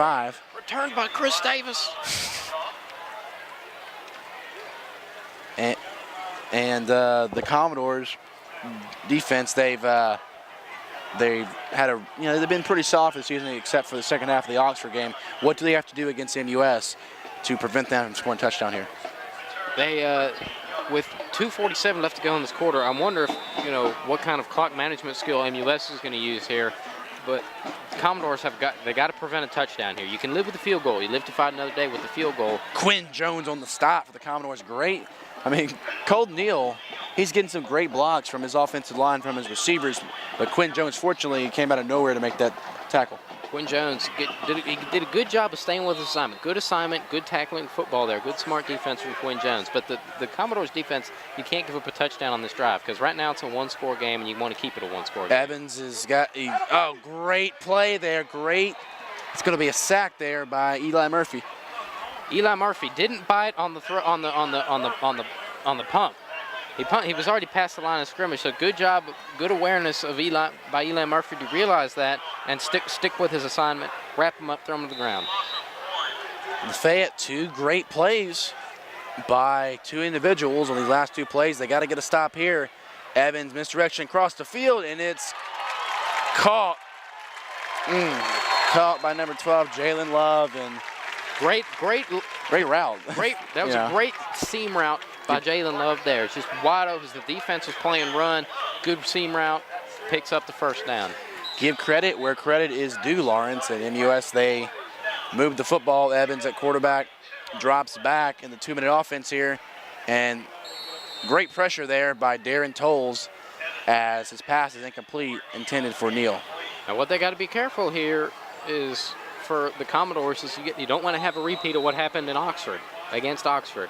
5. Returned by Chris Davis. And the Commodores defense, they've had they've been pretty soft this season except for the second half of the Oxford game. What do they have to do against MUS to prevent them from scoring a touchdown here? They, with 2:47 left to go in this quarter, I wonder if, what kind of clock management skill MUS is going to use here. But the Commodores got to prevent a touchdown here. You can live with the field goal. You live to fight another day with the field goal. Quinn Jones on the stop for the Commodores. Great. I mean, Colton Neal, he's getting some great blocks from his offensive line, from his receivers. But Quinn Jones, fortunately, came out of nowhere to make that tackle. Quinn Jones did a good job of staying with his assignment. Good assignment, good tackling football there. Good smart defense from Quinn Jones. But the Commodores defense, you can't give up a touchdown on this drive because right now it's a one-score game and you want to keep it a one-score game. Evans has got great play there. Great. It's going to be a sack there by Eli Murphy. Eli Murphy didn't bite on the pump. He was already past the line of scrimmage, so good job, good awareness of Eli Murphy to realize that and stick with his assignment, wrap him up, throw him to the ground. Lafayette, 2 great plays by 2 individuals on these last 2 plays. They got to get a stop here. Evans misdirection across the field, and it's caught. Caught by number 12, Jalen Love, and great route. That was a great seam route by Jalen Love there. It's just wide open as the defense was playing run. Good seam route, picks up the first down. Give credit where credit is due, Lawrence. At MUS, they moved the football. Evans at quarterback drops back in the 2-minute offense here. And great pressure there by Darren Tolles as his pass is incomplete, intended for Neal. Now what they got to be careful here is for the Commodores is you don't want to have a repeat of what happened in Oxford, against Oxford.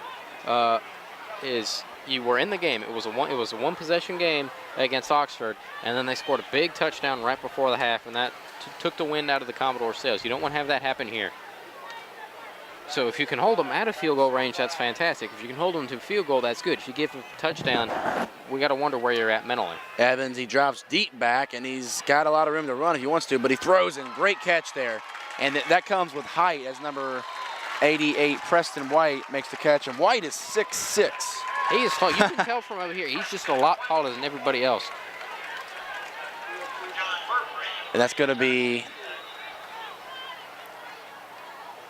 Is you were in the game. It was a one possession game against Oxford, and then they scored a big touchdown right before the half, and that took the wind out of the Commodore sails. You don't want to have that happen here. So if you can hold them out of field goal range, that's fantastic. If you can hold them to field goal, that's good. If you give them a touchdown, we got to wonder where you're at mentally. Evans, he drops deep back, and he's got a lot of room to run if he wants to, but he throws in. Great catch there. And that comes with height as number 88, Preston White, makes the catch. And White is 6'6". He is tall. You can tell from over here, he's just a lot taller than everybody else. And that's going to be,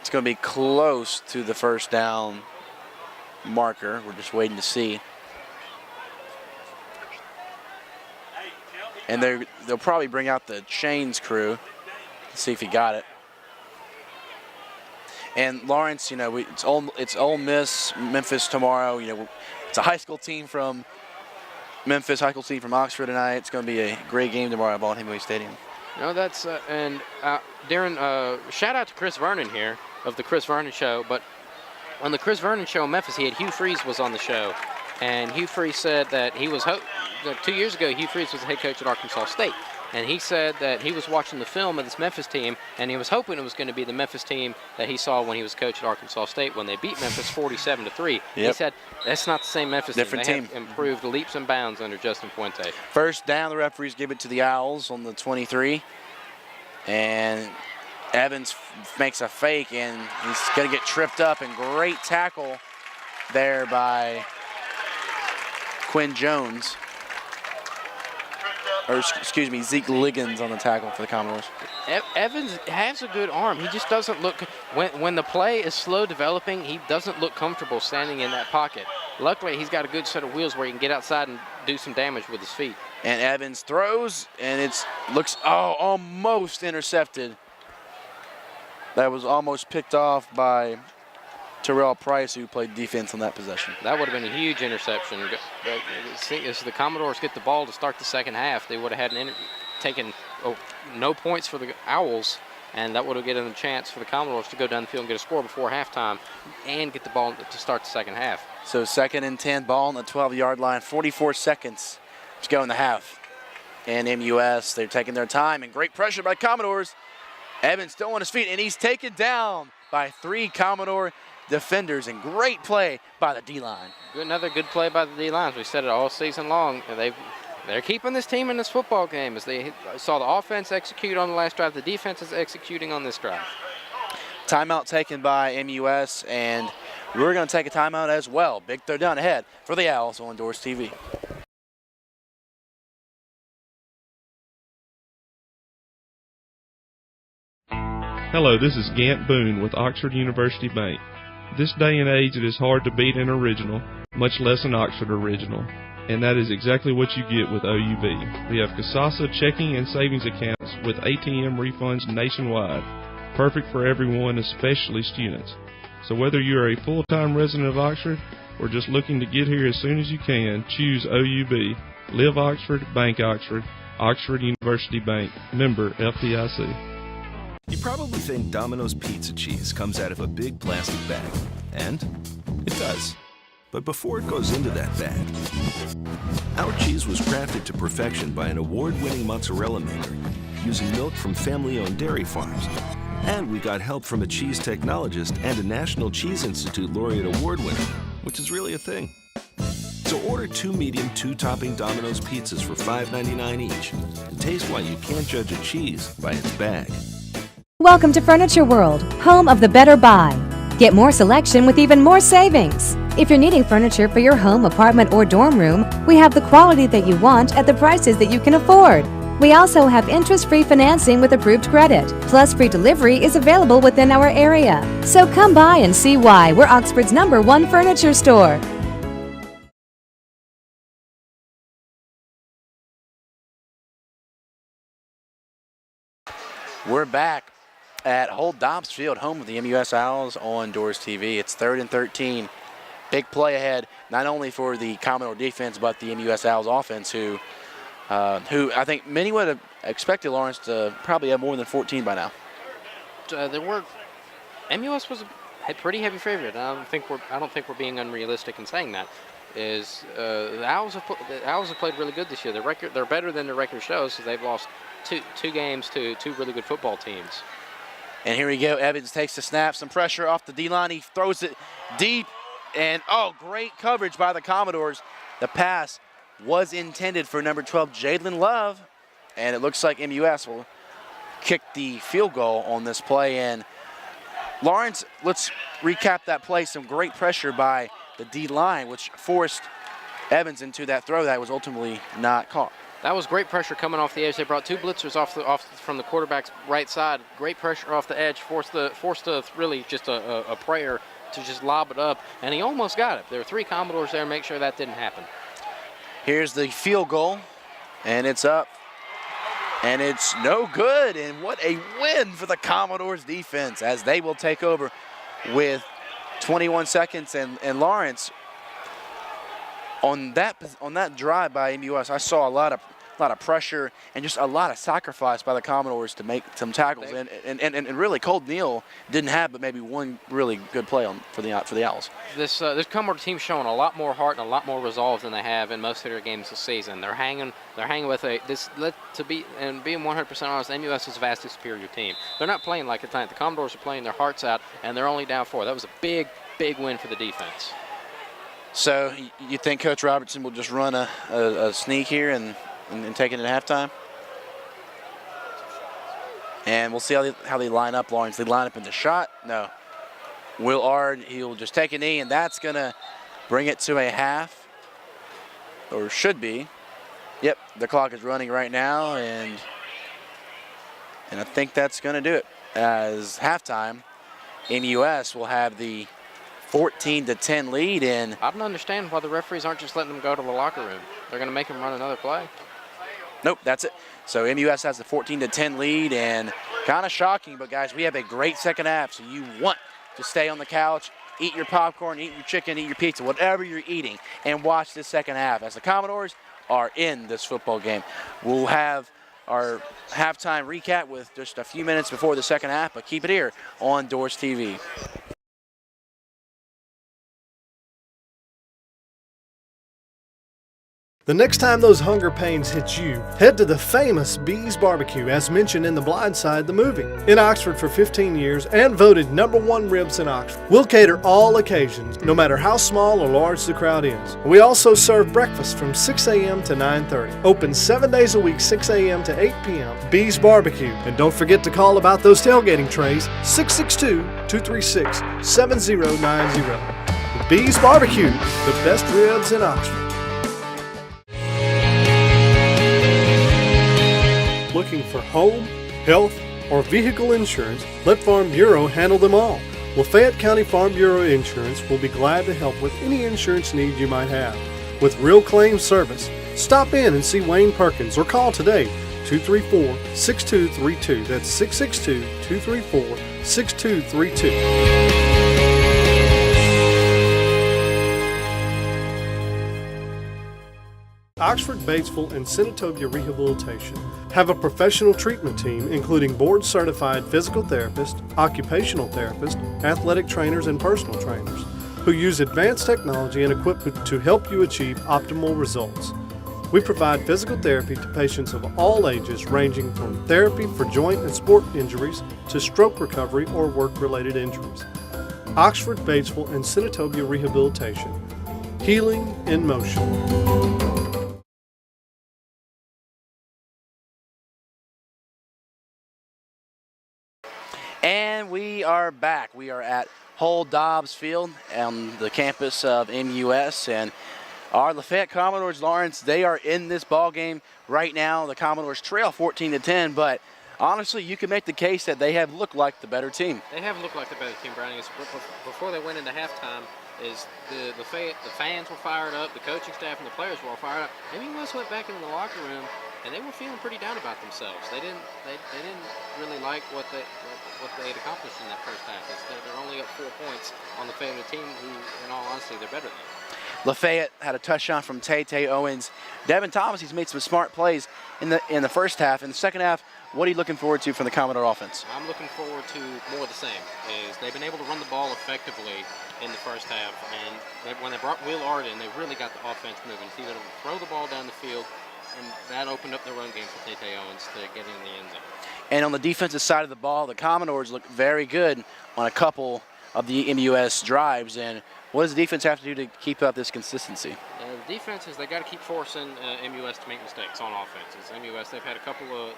it's going to be close to the first down marker. We're just waiting to see. And they'll probably bring out the chains crew to see if he got it. And Lawrence, it's Ole Miss, Memphis tomorrow. It's a high school team from Memphis, high school team from Oxford tonight. It's going to be a great game tomorrow at Ball Hemingway Stadium. That's Darren. Shout out to Chris Vernon here of the Chris Vernon Show. But on the Chris Vernon Show in Memphis, he had Hugh Freeze was on the show, and Hugh Freeze said that he was 2 years ago. Hugh Freeze was the head coach at Arkansas State. And he said that he was watching the film of this Memphis team, and he was hoping it was going to be the Memphis team that he saw when he was coach at Arkansas State when they beat Memphis 47-3. Yep. He said that's not the same Memphis Different team. They team. have improved leaps and bounds under Justin Fuente. First down, the referees give it to the Owls on the 23. And Evans makes a fake, and he's going to get tripped up. And great tackle there by Quinn Jones. Or, excuse me, Zeke Liggins on the tackle for the Commodores. Evans has a good arm. He just doesn't look, when the play is slow developing, he doesn't look comfortable standing in that pocket. Luckily, he's got a good set of wheels where he can get outside and do some damage with his feet. And Evans throws, and it looks almost intercepted. That was almost picked off by Terrell Price, who played defense on that possession. That would have been a huge interception. As the Commodores get the ball to start the second half, they would have had taken no points for the Owls, and that would have given them a chance for the Commodores to go down the field and get a score before halftime and get the ball to start the second half. So 2nd and 10, ball on the 12-yard line, 44 seconds to go in the half. And MUS, they're taking their time, and great pressure by Commodores. Evans still on his feet, and he's taken down by 3 Commodore defenders, and great play by the D-line. Another good play by the D-lines. We said it all season long. They're keeping this team in this football game as they saw the offense execute on the last drive. The defense is executing on this drive. Timeout taken by MUS, and we're going to take a timeout as well. Big throw down ahead for the Owls on DoresTV. Hello, this is Gant Boone with Oxford University Bank. This day and age, it is hard to beat an original, much less an Oxford original. And that is exactly what you get with OUB. We have Kasasa checking and savings accounts with ATM refunds nationwide. Perfect for everyone, especially students. So whether you are a full-time resident of Oxford or just looking to get here as soon as you can, choose OUB. Live Oxford, Bank Oxford, Oxford University Bank, member FDIC. You probably think Domino's pizza cheese comes out of a big plastic bag. And it does. But before it goes into that bag, our cheese was crafted to perfection by an award-winning mozzarella maker using milk from family-owned dairy farms. And we got help from a cheese technologist and a National Cheese Institute laureate award winner, which is really a thing. So order 2 medium, 2-topping Domino's pizzas for $5.99 each. And taste why you can't judge a cheese by its bag. Welcome to Furniture World, home of the better buy. Get more selection with even more savings. If you're needing furniture for your home, apartment, or dorm room, we have the quality that you want at the prices that you can afford. We also have interest-free financing with approved credit, plus free delivery is available within our area. So come by and see why we're Oxford's #1 furniture store. We're back at Holt Dobbs Field, home of the MUS Owls on DoresTV. It's 3rd and 13. Big play ahead, not only for the Commodore defense, but the MUS Owls offense, who I think many would have expected Lawrence to probably have more than 14 by now. MUS was a pretty heavy favorite. I don't think we're being unrealistic in saying that. The Owls have played really good this year. They're better than the record shows, so they've lost two games to 2 really good football teams. And here we go. Evans takes the snap, some pressure off the D-line. He throws it deep, and great coverage by the Commodores. The pass was intended for number 12, Jalen Love, and it looks like MUS will kick the field goal on this play. And Lawrence, let's recap that play. Some great pressure by the D-line, which forced Evans into that throw that was ultimately not caught. That was great pressure coming off the edge. They brought 2 blitzers off from the quarterback's right side. Great pressure off the edge, forced really just a prayer to just lob it up, and he almost got it. There were 3 Commodores there. Make sure that didn't happen. Here's the field goal, and it's up, and it's no good. And what a win for the Commodores defense as they will take over with 21 seconds. And Lawrence, on that drive by MUS, I saw a lot of pressure and just a lot of sacrifice by the Commodores to make some tackles. And really, Colt Neal didn't have but maybe one really good play for the Owls. This Commodore team's showing a lot more heart and a lot more resolve than they have in most of their games this season. They're hanging with being 100% honest, MUS is a vastly superior team. They're not playing like it tonight. The Commodores are playing their hearts out, and they're only down 4. That was a big win for the defense. So you think Coach Robertson will just run a sneak here and take it at halftime? And we'll see how they line up, Lawrence. They line up in the shot? No. Will Ard, he'll just take a knee, and that's going to bring it to a half, or should be. Yep, the clock is running right now, and I think that's going to do it. As halftime, MUS will have the 14-10 lead in. I don't understand why the referees aren't just letting them go to the locker room. They're going to make them run another play. Nope, that's it. So MUS has the 14-10 lead, and kind of shocking, but guys, we have a great second half, so you want to stay on the couch, eat your popcorn, eat your chicken, eat your pizza, whatever you're eating, and watch this second half as the Commodores are in this football game. We'll have our halftime recap with just a few minutes before the second half, but keep it here on DoresTV. The next time those hunger pains hit you, head to the famous Bees Barbecue, as mentioned in The Blind Side, the movie. In Oxford for 15 years and voted #1 ribs in Oxford. We'll cater all occasions, no matter how small or large the crowd is. We also serve breakfast from 6 a.m. to 9:30. Open 7 days a week, 6 a.m. to 8 p.m. Bees Barbecue. And don't forget to call about those tailgating trays, 662-236-7090. The Bees Barbecue, the best ribs in Oxford. Looking for home, health, or vehicle insurance, let Farm Bureau handle them all. Lafayette County Farm Bureau Insurance will be glad to help with any insurance need you might have. With real claim service, stop in and see Wayne Perkins or call today, 234-6232. That's 662-234-6232. Oxford, Batesville, and Senatobia Rehabilitation have a professional treatment team including board-certified physical therapists, occupational therapists, athletic trainers, and personal trainers who use advanced technology and equipment to help you achieve optimal results. We provide physical therapy to patients of all ages, ranging from therapy for joint and sport injuries to stroke recovery or work-related injuries. Oxford, Batesville, and Senatobia Rehabilitation. Healing in motion. And we are back. We are at Hull Dobbs Field on the campus of MUS, and our Lafayette Commodores, Lawrence, they are in this ball game right now. The Commodores trail 14-10, but honestly, you can make the case that they have looked like the better team. They have looked like the better team, Brownie. Before they went into halftime, the fans were fired up, the coaching staff and the players were all fired up. MUS went back into the locker room, and they were feeling pretty down about themselves. They didn't really like what they had accomplished in that first half. They're only up 4 points on the family team, who, in all honesty, they're better than. Lafayette had a touchdown from Tay Owens. Devin Thomas, he's made some smart plays in the first half. In the second half, what are you looking forward to from the Commodore offense? I'm looking forward to more of the same. They've been able to run the ball effectively in the first half, and when they brought Will Arden, they really got the offense moving. He was able to throw the ball down the field, and that opened up the run game for Tay Owens to get in the end zone. And on the defensive side of the ball, the Commodores look very good on a couple of the MUS drives. And what does the defense have to do to keep up this consistency? The defense is they got to keep forcing MUS to make mistakes on offenses. MUS, they've had a couple of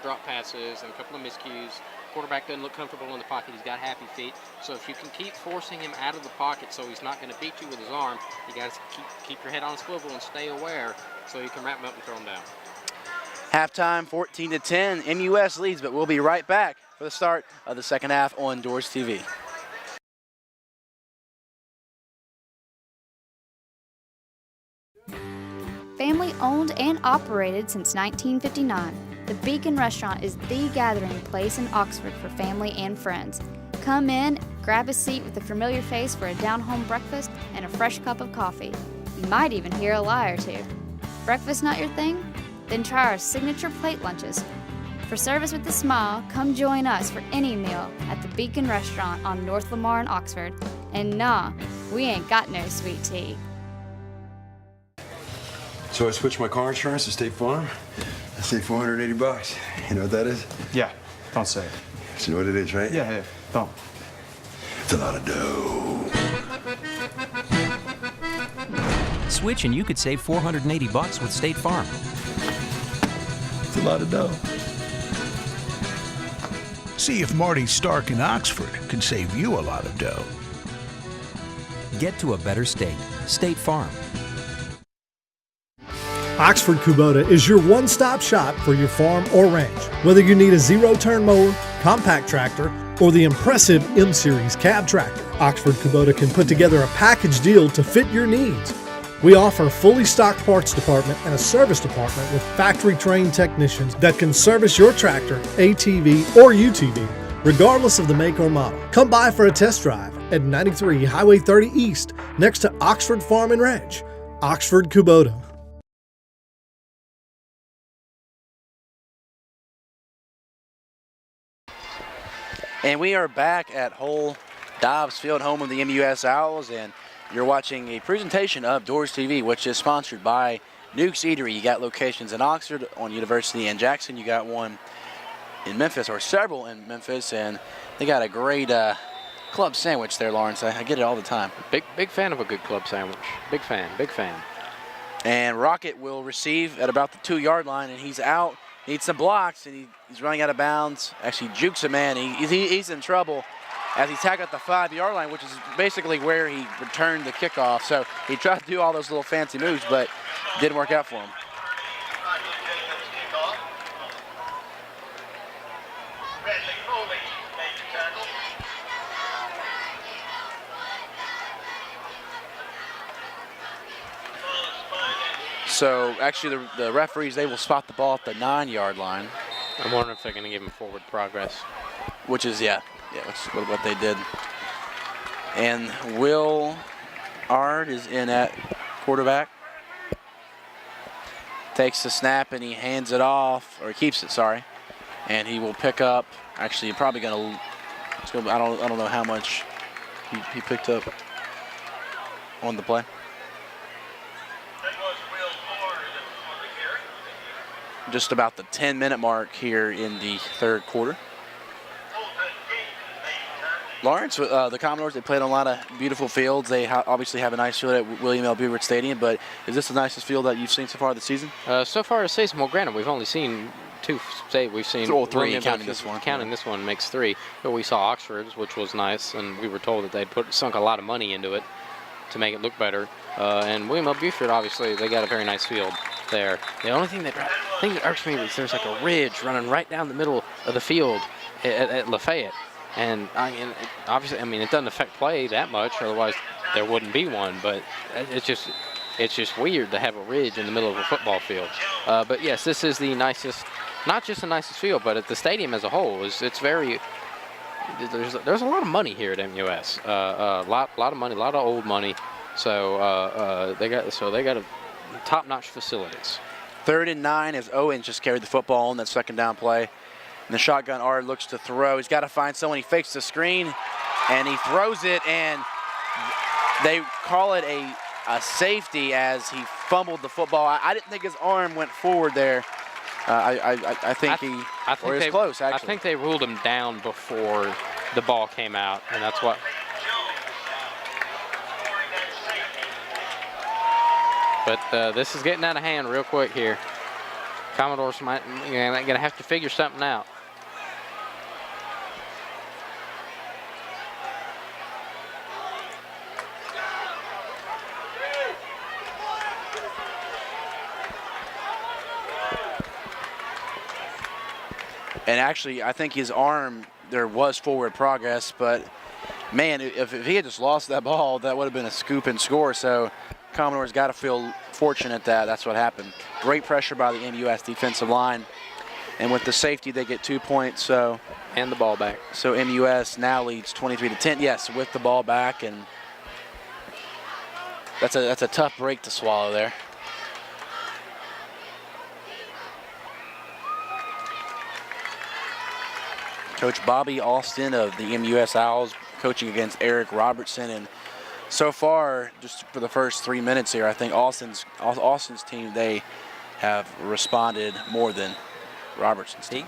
drop passes and a couple of miscues. Quarterback doesn't look comfortable in the pocket. He's got happy feet. So if you can keep forcing him out of the pocket so he's not going to beat you with his arm, you got to keep your head on a swivel and stay aware so you can wrap him up and throw him down. Halftime, 14-10. MUS leads, but we'll be right back for the start of the second half on DoresTV. Family owned and operated since 1959, the Beacon Restaurant is the gathering place in Oxford for family and friends. Come in, grab a seat with a familiar face for a down-home breakfast and a fresh cup of coffee. You might even hear a lie or two. Breakfast not your thing? Then try our signature plate lunches. For service with a smile, come join us for any meal at the Beacon Restaurant on North Lamar in Oxford. And nah, we ain't got no sweet tea. So I switched my car insurance to State Farm. I saved $480. You know what that is? Yeah, don't say it. You know what it is, right? Yeah, don't. It's a lot of dough. Switch and you could save $480 with State Farm. It's a lot of dough. See if Marty Stark in Oxford can save you a lot of dough. Get to a better state. State Farm. Oxford Kubota is your one-stop shop for your farm or ranch. Whether you need a zero-turn mower, compact tractor, or the impressive M-Series cab tractor, Oxford Kubota can put together a package deal to fit your needs. We offer a fully stocked parts department and a service department with factory-trained technicians that can service your tractor, ATV, or UTV, regardless of the make or model. Come by for a test drive at 93 Highway 30 East, next to Oxford Farm and Ranch. Oxford Kubota. And we are back at Hull Dobbs Field, home of the MUS Owls, and you're watching a presentation of DoresTV, which is sponsored by Nuke's Eatery. You got locations in Oxford, on University, and Jackson. You got one in Memphis, or several in Memphis, and they got a great club sandwich there, Lawrence. I get it all the time. Big fan of a good club sandwich. Big fan. And Rocket will receive at about the 2-yard line, and he's out. Needs some blocks, and he's running out of bounds. Actually jukes a man. He's in trouble as he tackled at the 5-yard line, which is basically where he returned the kickoff. So he tried to do all those little fancy moves, but didn't work out for him. So actually the referees, they will spot the ball at the 9-yard line. I'm wondering if they're going to give him forward progress. Which is, yeah, that's what they did. And Will Ard is in at quarterback. Takes the snap and he hands it off, or he keeps it, sorry. And he will pick up, actually you're probably going to, I don't know how much he picked up on the play. Just about the 10-minute mark here in the third quarter. Lawrence, the Commodores, they played on a lot of beautiful fields. They obviously have a nice field at William L. Buford Stadium, but is this the nicest field that you've seen so far this season? So far this season, well, granted, we've only seen two. We've seen three, counting this one. Counting this one makes 3. But we saw Oxford's, which was nice, and we were told that they'd sunk a lot of money into it to make it look better. And William L. Buford, obviously, they got a very nice field there. The only thing that irks me is there's like a ridge running right down the middle of the field at Lafayette. And obviously, it doesn't affect play that much, otherwise there wouldn't be one. But it's just weird to have a ridge in the middle of a football field. But yes, this is the nicest, not just the nicest field, but at the stadium as a whole. It's very. There's a lot of money here at MUS. A lot of money, a lot of old money. So they got a top-notch facilities. 3rd and 9 as Owens just carried the football on that second down play. And the shotgun Ard looks to throw. He's got to find someone. He fakes the screen, and he throws it, and they call it a safety as he fumbled the football. I didn't think his arm went forward there. I think he was close, actually. I think they ruled him down before the ball came out, and that's what. But this is getting out of hand real quick here. Commodores going to have to figure something out. And actually, I think his arm, there was forward progress, but man, if he had just lost that ball, that would have been a scoop and score. So Commodores got to feel fortunate that that's what happened. Great pressure by the MUS defensive line. And with the safety, they get 2 points. So and the ball back. So MUS now leads 23-10. Yes, with the ball back, and that's a tough break to swallow there. Coach Bobby Austin of the MUS Owls coaching against Eric Robertson, and so far, just for the first 3 minutes here, I think Austin's team, they have responded more than Robertson's team.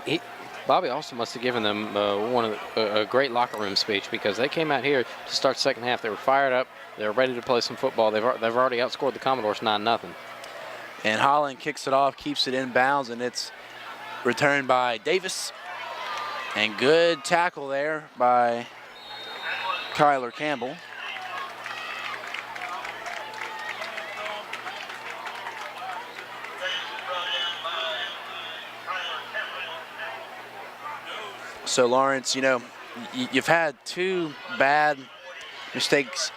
Bobby Austin must have given them a great locker room speech, because they came out here to start the second half. They were fired up. They were ready to play some football. They've already outscored the Commodores 9-0. And Holland kicks it off, keeps it in bounds, and it's returned by Davis. And good tackle there by Kyler Campbell. So Lawrence, you've had 2 bad mistakes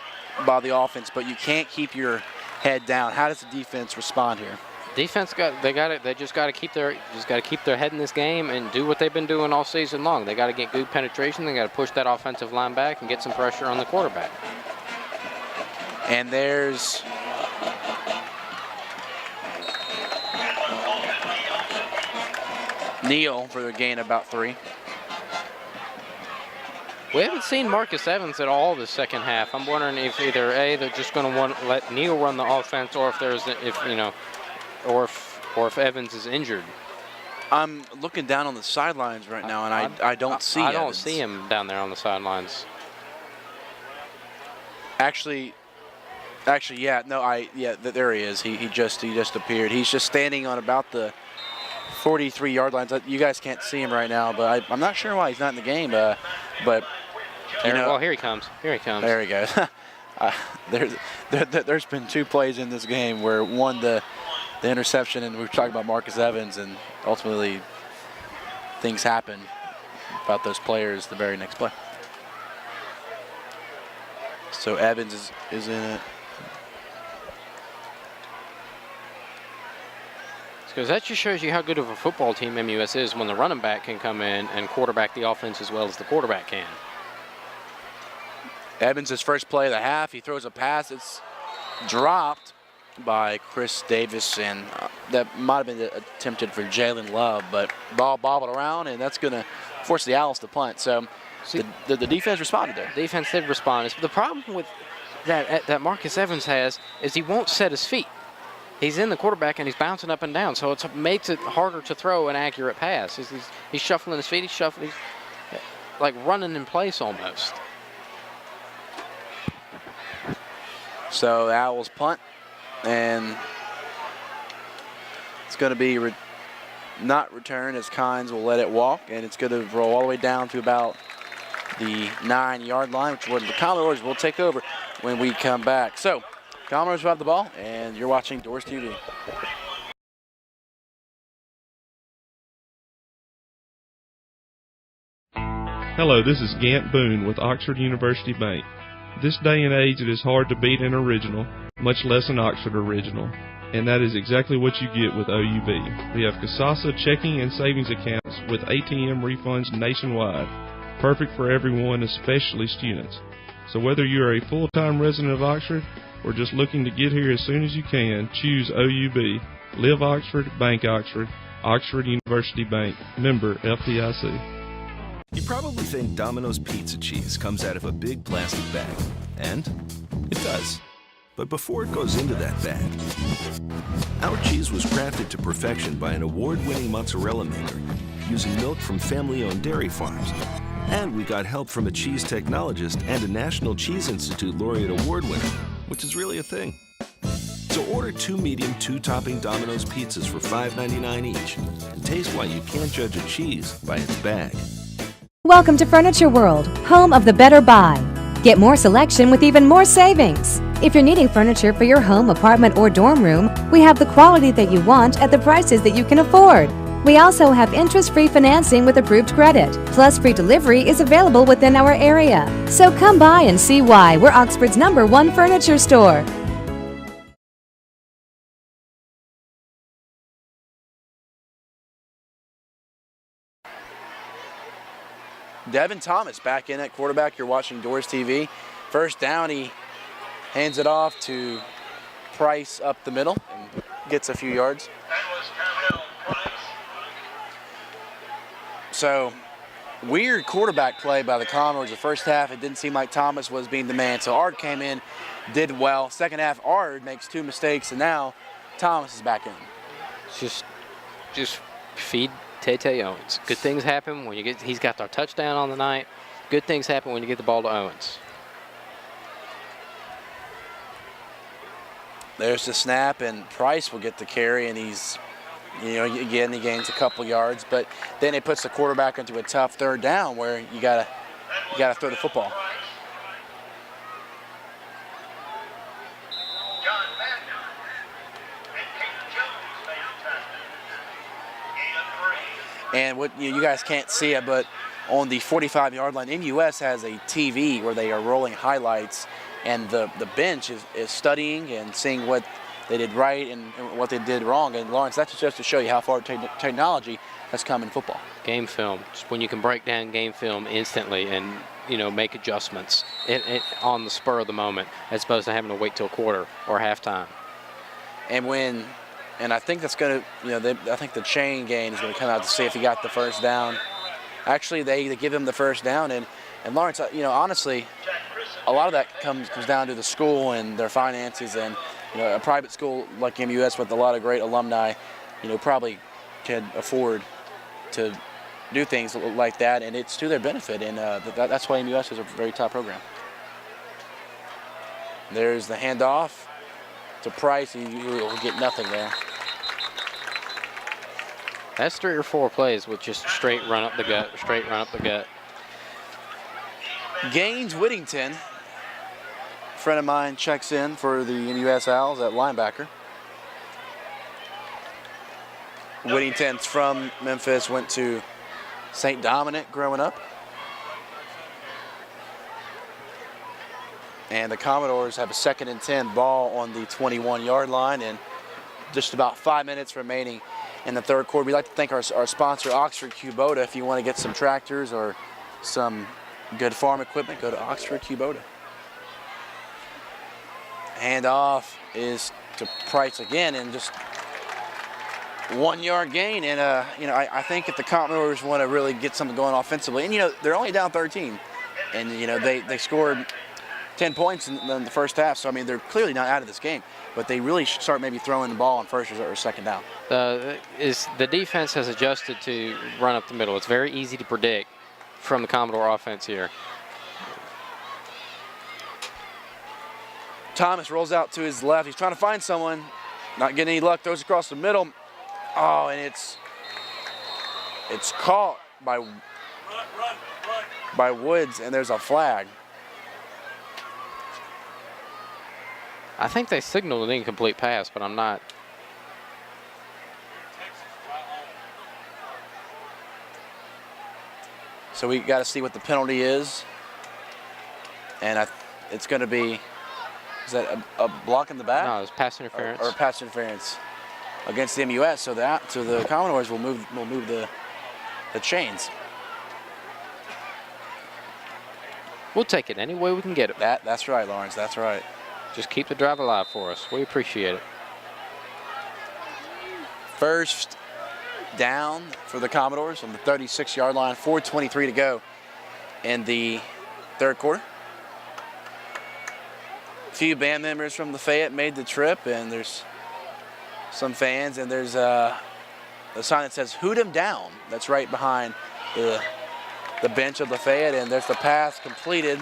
by the offense, but you can't keep your head down. How does the defense respond here? Defense they just got to keep their head in this game and do what they've been doing all season long. They got to get good penetration. They got to push that offensive line back and get some pressure on the quarterback. And there's Neal for the gain about 3. We haven't seen Marcus Evans at all this second half. I'm wondering if either they're just going to let Neal run the offense, or if if Evans is injured. I'm looking down on the sidelines right now, and I don't see I don't Evans. see him down there on the sidelines. Actually, yeah, no, there he is. He just appeared. He's just standing on about the 43-yard line. You guys can't see him right now, but I'm not sure why he's not in the game. But Well, here he comes. Here he comes. There he goes. There's been 2 plays in this game where one the interception, and we were talking about Marcus Evans, and ultimately things happen about those players the very next play. So Evans is in it. Because that just shows you how good of a football team MUS is when the running back can come in and quarterback the offense as well as the quarterback can. Evans' first play of the half, he throws a pass. It's dropped by Chris Davis, and that might have been attempted for Jalen Love, but ball bobbled around, and that's going to force the Owls to punt. So the defense responded there. Defense did respond. The problem with that Marcus Evans has is he won't set his feet. He's in the quarterback and he's bouncing up and down, so it makes it harder to throw an accurate pass. He's shuffling his feet. He's like running in place almost. So the Owls punt, and it's going to be not returned as Kynes will let it walk, and it's going to roll all the way down to about the 9-yard line, which is where the Commodores will take over when we come back. So Commodores will have the ball, and you're watching DoresTV. Hello, this is Gant Boone with Oxford University Bank. This day and age, it is hard to beat an original, much less an Oxford original, and that is exactly what you get with OUB. We have Kasasa checking and savings accounts with ATM refunds nationwide, perfect for everyone, especially students. So whether you are a full-time resident of Oxford or just looking to get here as soon as you can, choose OUB. Live Oxford, Bank Oxford, Oxford University Bank, member FDIC. You probably think Domino's pizza cheese comes out of a big plastic bag. And it does. But before it goes into that bag, our cheese was crafted to perfection by an award-winning mozzarella maker using milk from family-owned dairy farms. And we got help from a cheese technologist and a National Cheese Institute laureate award winner, which is really a thing. So order 2 medium, 2-topping Domino's pizzas for $5.99 each, and taste why you can't judge a cheese by its bag. Welcome to Furniture World, home of the better buy. Get more selection with even more savings. If you're needing furniture for your home, apartment, or dorm room, we have the quality that you want at the prices that you can afford. We also have interest-free financing with approved credit, plus free delivery is available within our area. So come by and see why we're Oxford's #1 furniture store. Devin Thomas back in at quarterback. You're watching DoresTV. First down, he hands it off to Price up the middle and gets a few yards. So, weird quarterback play by the Commodores. The first half, it didn't seem like Thomas was being the man. So Ard came in, did well. Second half, Ard makes 2 mistakes, and now Thomas is back in. Just feed Tay Owens. Good things happen when he's got our touchdown on the night. Good things happen when you get the ball to Owens. There's the snap, and Price will get the carry, and he's, again, he gains a couple yards, but then it puts the quarterback into a tough third down where you gotta throw the football. And what you guys can't see it, but on the 45-yard line, MUS has a TV where they are rolling highlights, and the bench is studying and seeing what they did right and what they did wrong. And Lawrence, that's just to show you how far technology has come in football. Game film, just when you can break down game film instantly and make adjustments on the spur of the moment, as opposed to having to wait till quarter or halftime. And I think that's going to, I think the chain game is going to come out to see if he got the first down. Actually, they give him the first down, and Lawrence, honestly, a lot of that comes down to the school and their finances, and You know, a private school like MUS with a lot of great alumni, you know, probably can afford to do things like that, and it's to their benefit, and that's why MUS is a very top program. There's the handoff to Price. He will get nothing there. That's 3 or 4 plays with just straight run up the gut, straight run up the gut. Gaines Whittington, a friend of mine, checks in for the MUS Owls at linebacker. Whittington's from Memphis, went to St. Dominic growing up. And the Commodores have a 2nd and 10 ball on the 21-yard line, and just about 5 minutes remaining in the third quarter. We'd like to thank our sponsor, Oxford Kubota. If you want to get some tractors or some good farm equipment, go to Oxford Kubota. Handoff is to Price again, and just 1-yard gain. And you know, I think if the Commodores want to really get something going offensively, and you know, they're only down 13, and you know, they scored 10 points in the first half, so I mean, they're clearly not out of this game, but they really should start maybe throwing the ball on first or second down. The defense has adjusted to run up the middle. It's very easy to predict from the Commodore offense here. Thomas rolls out to his left. He's trying to find someone, not getting any luck, throws across the middle. Oh, and it's caught by Woods, and there's a flag. I think they signaled an incomplete pass, but I'm not. So we got to see what the penalty is, and it's going to be, is that a block in the back? No, it's pass interference. Or pass interference against the MUS. So the Commodores will move the chains. We'll take it any way we can get it. That's right, Lawrence. That's right. Just keep the drive alive for us. We appreciate it. First down for the Commodores on the 36-yard line, 4:23 to go in the third quarter. A few band members from Lafayette made the trip, and there's some fans, and there's a sign that says "Hoot 'em down." That's right behind the bench of Lafayette, and there's the pass completed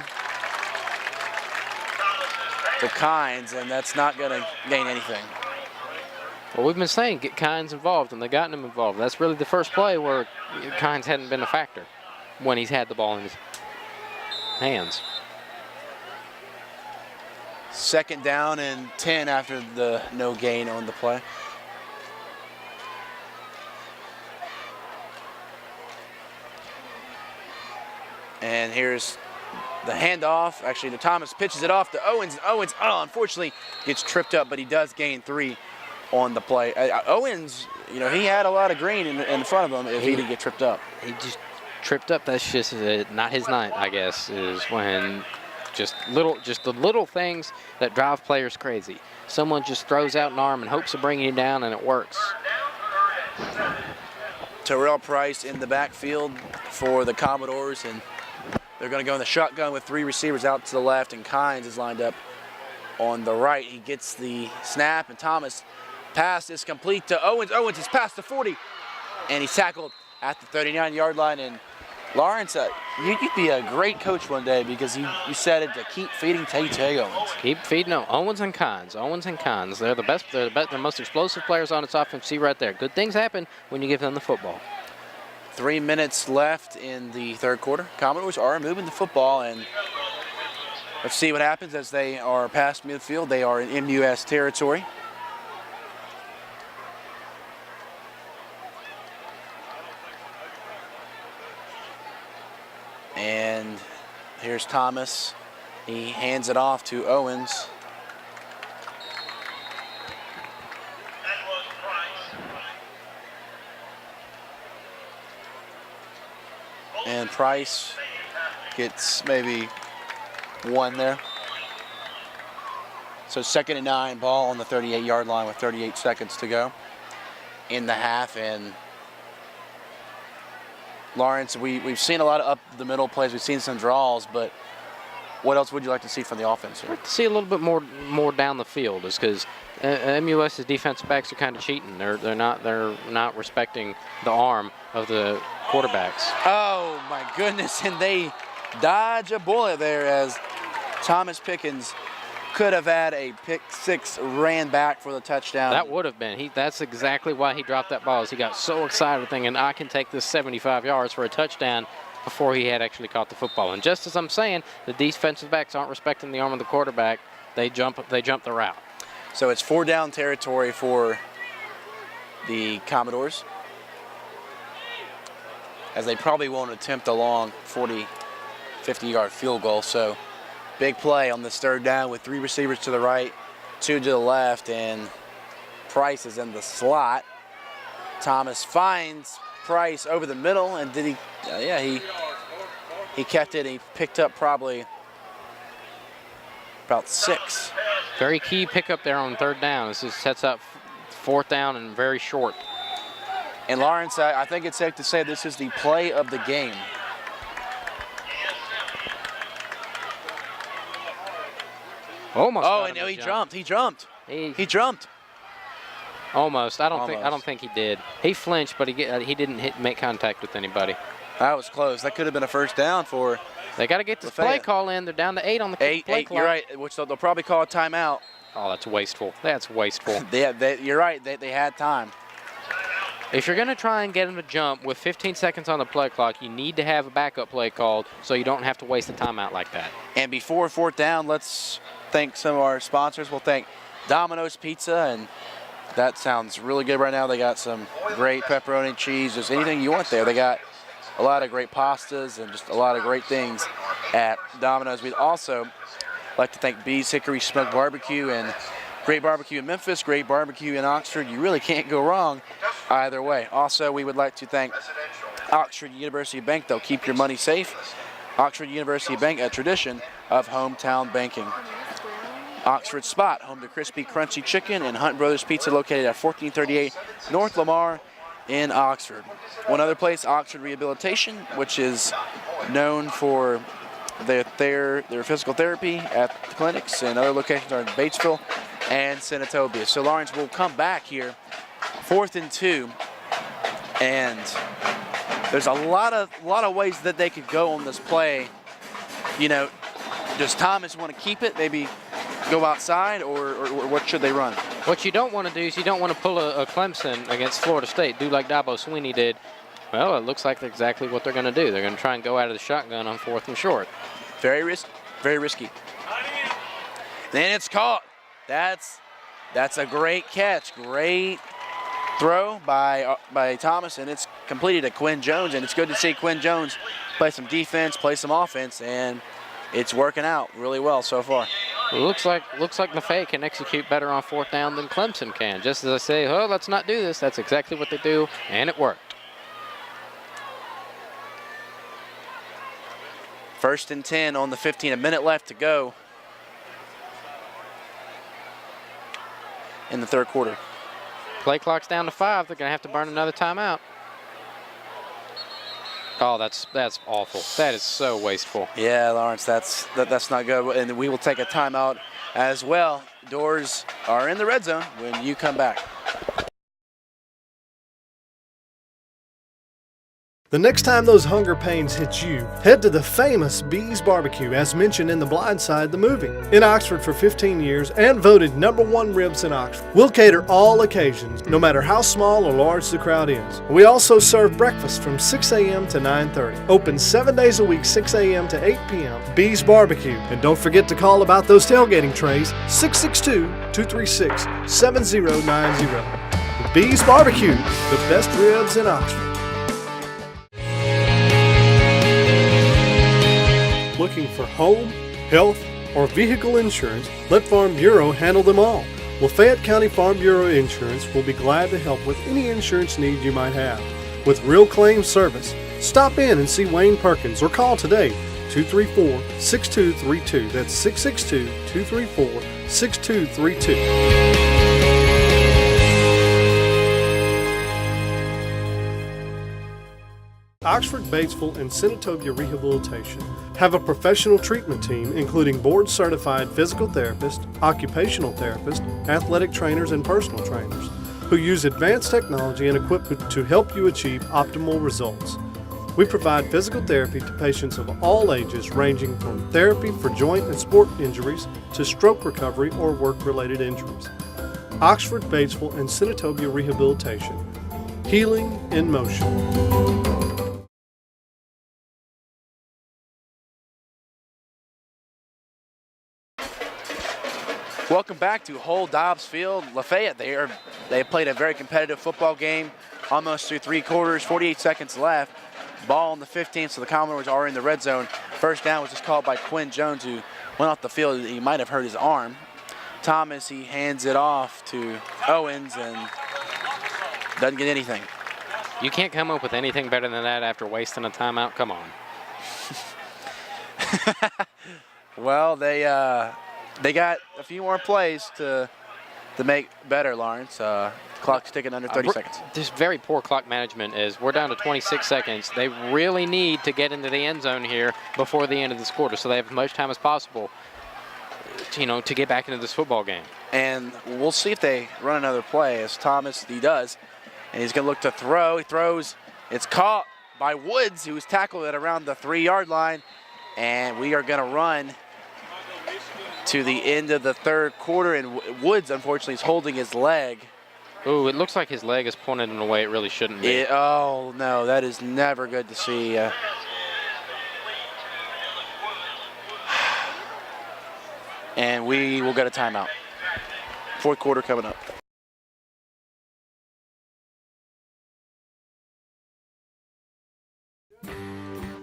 to Kynes, and that's not going to gain anything. Well, we've been saying get Kynes involved, and they've gotten him involved. That's really the first play where Kynes hadn't been a factor when he's had the ball in his hands. 2nd down and 10 after the no gain on the play. And here's the handoff. Actually, the Thomas pitches it off to Owens. And Owens, unfortunately, gets tripped up, but he does gain 3 on the play. Owens, you know, he had a lot of green in front of him if he didn't get tripped up. He just tripped up. That's just not his night, I guess, is when just the little things that drive players crazy. Someone just throws out an arm and hopes of bringing you down, and it works. Terrell Price in the backfield for the Commodores, and they're going to go in the shotgun with 3 receivers out to the left, and Kynes is lined up on the right. He gets the snap, and Thomas' pass is complete to Owens. Owens is past the 40, and he's tackled at the 39-yard line. And Lawrence, you'd be a great coach one day because you said it to keep feeding Tay Owens. Keep feeding them. Owens and Kynes. Owens and Kynes. They're the best. They're the most explosive players on its offense. See right there. Good things happen when you give them the football. 3 minutes left in the third quarter. Commodores are moving the football, and let's see what happens as they are past midfield. They are in MUS territory. And here's Thomas. He hands it off to Owens. And Price gets maybe 1 there. So 2nd and 9, ball on the 38-yard line with 38 seconds to go in the half. And Lawrence, we've seen a lot of up the middle plays. We've seen some draws, but what else would you like to see from the offense here? I'd like to see a little bit more down the field, is because MUS's defensive backs are kind of cheating. They're not respecting the arm of the quarterbacks. Oh my goodness! And they dodge a bullet there as Thomas Pickens could have had a pick six, ran back for the touchdown. That would have been. That's exactly why he dropped that ball. Is he got so excited thinking, I can take this 75 yards for a touchdown, before he had actually caught the football. And just as I'm saying, the defensive backs aren't respecting the arm of the quarterback. They jump the route. So it's 4 down territory for the Commodores, as they probably won't attempt a long 40, 50-yard field goal. So big play on this 3rd down with 3 receivers to the right, 2 to the left, and Price is in the slot. Thomas finds Price over the middle, and did he? Yeah, he kept it. He picked up probably about 6. Very key pickup there on 3rd down. This just sets up 4th down and very short. And Lawrence, I think it's safe to say this is the play of the game. Almost. Oh, and he jumped. He jumped. He jumped. Almost. I don't think he did. He flinched, but he didn't make contact with anybody. That was close. That could have been a 1st down for. They got to get this play call in. They're down to 8 on the play clock. You're right. Which they'll probably call a timeout. Oh, that's wasteful. That's wasteful. You're right. They had time. If you're going to try and get him to jump with 15 seconds on the play clock, you need to have a backup play called so you don't have to waste a timeout like that. And before 4th down, let's thank some of our sponsors. We'll thank Domino's Pizza, and that sounds really good right now. They got some great pepperoni and cheese, just anything you want there. They got a lot of great pastas and just a lot of great things at Domino's. We'd also like to thank Bee's Hickory Smoked Barbecue, and great barbecue in Memphis, great barbecue in Oxford. You really can't go wrong either way. Also, we would like to thank Oxford University Bank. They'll keep your money safe. Oxford University Bank, a tradition of hometown banking. Oxford Spot, home to crispy, crunchy chicken, and Hunt Brothers Pizza, located at 1438 North Lamar in Oxford. One other place, Oxford Rehabilitation, which is known for their physical therapy at the clinics, and other locations are in Batesville and Senatobia. So Lawrence will come back here, 4th and 2, and there's a lot of ways that they could go on this play. You know, does Thomas want to keep it, maybe go outside, or what should they run? What you don't want to do is you don't want to pull a Clemson against Florida State, do like Dabo Swinney did. Well, it looks like exactly what they're going to do. They're going to try and go out of the shotgun on 4th and short. Very risky. Then it's caught. That's a great catch. Great throw by Thomas, and it's completed to Quinn Jones. And it's good to see Quinn Jones play some defense, play some offense, and it's working out really well so far. It looks like Lafayette can execute better on 4th down than Clemson can. Just as I say, oh, let's not do this. That's exactly what they do, and it worked. 1st and 10 on the 15, a minute left to go in the 3rd quarter. Play clock's down to 5. They're going to have to burn another timeout. Oh, that's awful. That is so wasteful. Yeah, Lawrence, that's not good. And we will take a timeout as well. Doors are in the red zone when you come back. The next time those hunger pains hit you, head to the famous Bee's Barbecue, as mentioned in The Blind Side, the movie. In Oxford for 15 years and voted #1 ribs in Oxford. We'll cater all occasions, no matter how small or large the crowd is. We also serve breakfast from 6 a.m. to 9:30. Open 7 days a week, 6 a.m. to 8 p.m. Bee's Barbecue. And don't forget to call about those tailgating trays, 662-236-7090. Bee's Barbecue, the best ribs in Oxford. Looking for home, health, or vehicle insurance, let Farm Bureau handle them all. Lafayette County Farm Bureau Insurance will be glad to help with any insurance need you might have. With real claim service, stop in and see Wayne Perkins or call today, 234-6232. That's 662-234-6232. Oxford, Batesville, and Senatobia Rehabilitation have a professional treatment team including board-certified physical therapists, occupational therapists, athletic trainers, and personal trainers who use advanced technology and equipment to help you achieve optimal results. We provide physical therapy to patients of all ages, ranging from therapy for joint and sport injuries to stroke recovery or work-related injuries. Oxford, Batesville, and Senatobia Rehabilitation. Healing in motion. Welcome back to Hull Dobbs Field. Lafayette, they played a very competitive football game, almost through 3 quarters, 48 seconds left. Ball on the 15, so the Commodores are in the red zone. First down was just called by Quinn Jones, who went off the field. He might have hurt his arm. Thomas, he hands it off to Owens and doesn't get anything. You can't come up with anything better than that after wasting a timeout. Come on. Well, they got a few more plays to make better, Lawrence. Clock's ticking under 30 seconds. This very poor clock management is we're down to 26 seconds. They really need to get into the end zone here before the end of this quarter, so they have as much time as possible, to get back into this football game. And we'll see if they run another play, as Thomas, he does. And he's going to look to throw. He throws. It's caught by Woods, who was tackled at around the 3-yard line. And we are going to run to the end of the third quarter. And Woods, unfortunately, is holding his leg. Ooh, it looks like his leg is pointed in a way it really shouldn't be. Oh, no, that is never good to see. And we will get a timeout. Fourth quarter coming up.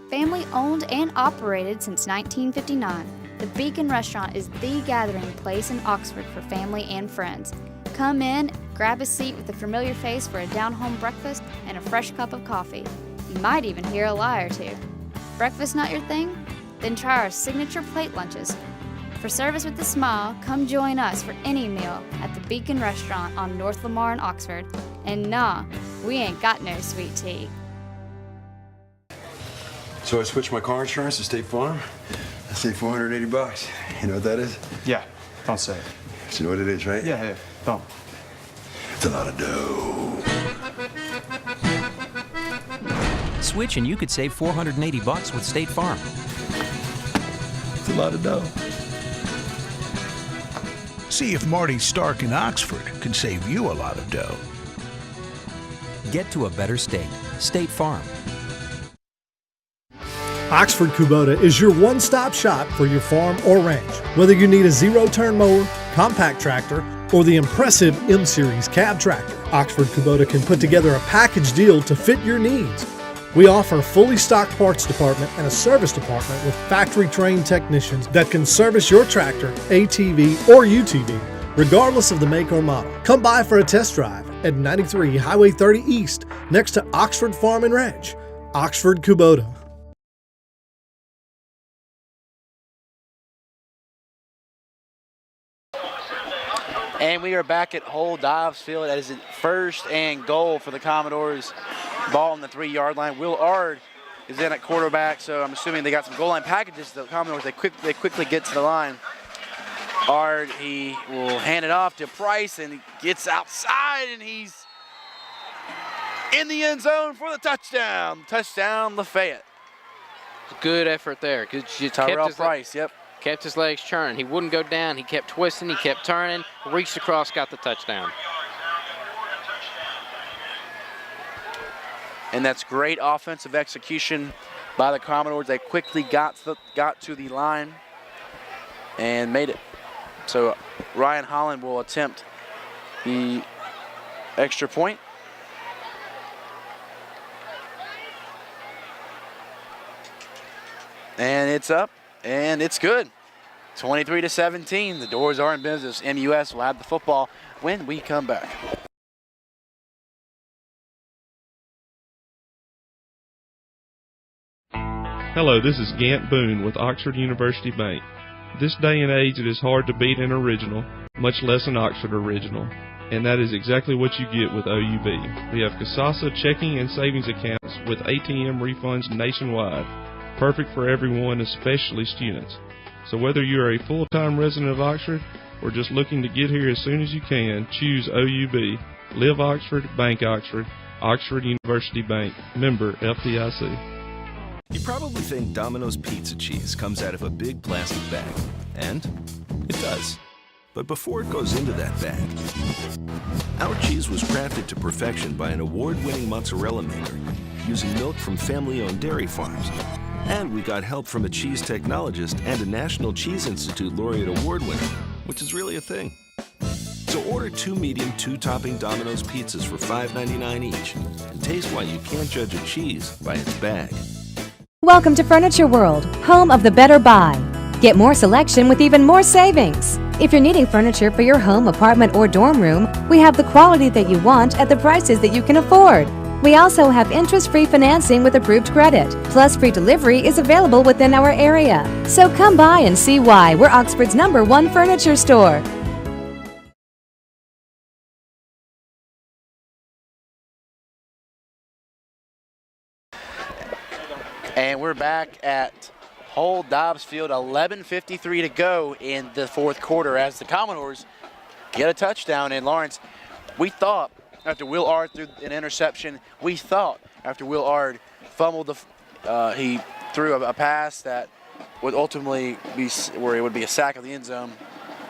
Family owned and operated since 1959, the Beacon Restaurant is the gathering place in Oxford for family and friends. Come in, grab a seat with a familiar face for a down-home breakfast and a fresh cup of coffee. You might even hear a lie or two. Breakfast not your thing? Then try our signature plate lunches. For service with a smile, come join us for any meal at the Beacon Restaurant on North Lamar in Oxford. And nah, we ain't got no sweet tea. So I switched my car insurance to State Farm. I saved $480. You know what that is? Yeah, don't say it. You know what it is, right? Yeah, don't. It's a lot of dough. Switch and you could save $480 with State Farm. It's a lot of dough. See if Marty Stark in Oxford can save you a lot of dough. Get to a better state. State Farm. Oxford Kubota is your one-stop shop for your farm or ranch. Whether you need a zero-turn mower, compact tractor, or the impressive M-Series cab tractor, Oxford Kubota can put together a package deal to fit your needs. We offer a fully stocked parts department and a service department with factory-trained technicians that can service your tractor, ATV, or UTV, regardless of the make or model. Come by for a test drive at 93 Highway 30 East, next to Oxford Farm and Ranch. Oxford Kubota. And we are back at Hull Dobbs Field. That is it, first and goal for the Commodores. Ball on the 3-yard line. Will Ard is in at quarterback, so I'm assuming they got some goal line packages. The Commodores, they quickly get to the line. Ard, he will hand it off to Price, and he gets outside, and he's in the end zone for the touchdown. Touchdown, Lafayette. Good effort there. Good. Tyrell Price, yep. Kept his legs churning. He wouldn't go down. He kept twisting. He kept turning. Reached across, got the touchdown. And that's great offensive execution by the Commodores. They quickly got to the line and made it. So Ryan Holland will attempt the extra point. And it's up. And it's good. 23-17. The Doors are in business. MUS will have the football when we come back. Hello, this is Gant Boone with Oxford University Bank. This day and age, it is hard to beat an original, much less an Oxford original. and that is exactly what you get with OUB. We have Kasasa checking and savings accounts with ATM refunds nationwide, perfect for everyone, especially students. So whether you are a full-time resident of Oxford or just looking to get here as soon as you can, choose OUB. Live Oxford, Bank Oxford, Oxford University Bank, member FDIC. You probably think Domino's pizza cheese comes out of a big plastic bag. And it does. But before it goes into that bag, our cheese was crafted to perfection by an award-winning mozzarella maker using milk from family-owned dairy farms. And we got help from a cheese technologist and a National Cheese Institute laureate award winner, which is really a thing. So order 2 medium, 2-topping Domino's pizzas for $5.99 each and taste why you can't judge a cheese by its bag. Welcome to Furniture World, home of the better buy. Get more selection with even more savings. If you're needing furniture for your home, apartment, or dorm room, we have the quality that you want at the prices that you can afford. We also have interest-free financing with approved credit, plus free delivery is available within our area. So come by and see why we're Oxford's #1 furniture store. And we're back at Hull Dobbs Field, 11:53 to go in the fourth quarter as the Commodores get a touchdown. And Lawrence, we thought after Will Ard threw an interception, we thought after Will Ard fumbled, he threw a pass that would ultimately be where it would be a sack of the end zone.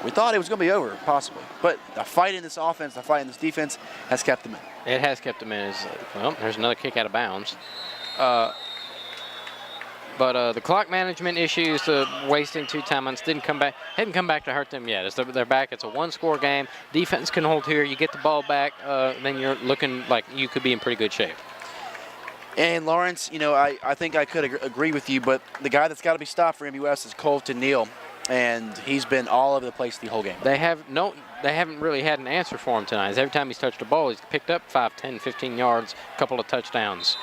We thought it was going to be over, possibly. But the fight in this offense, the fight in this defense has kept them in. It has kept them in. Well, there's another kick out of bounds. But the clock management issues, wasting 2 timeouts, hadn't come back to hurt them yet. As they're back, it's a 1-score game. Defense can hold here. You get the ball back, then you're looking like you could be in pretty good shape. And Lawrence, you know, I think I could agree with you, but the guy that's got to be stopped for MUS is Colton Neal, and he's been all over the place the whole game. They haven't really had an answer for him tonight. Every time he's touched a ball, he's picked up 5, 10, 15 yards, a couple of touchdowns.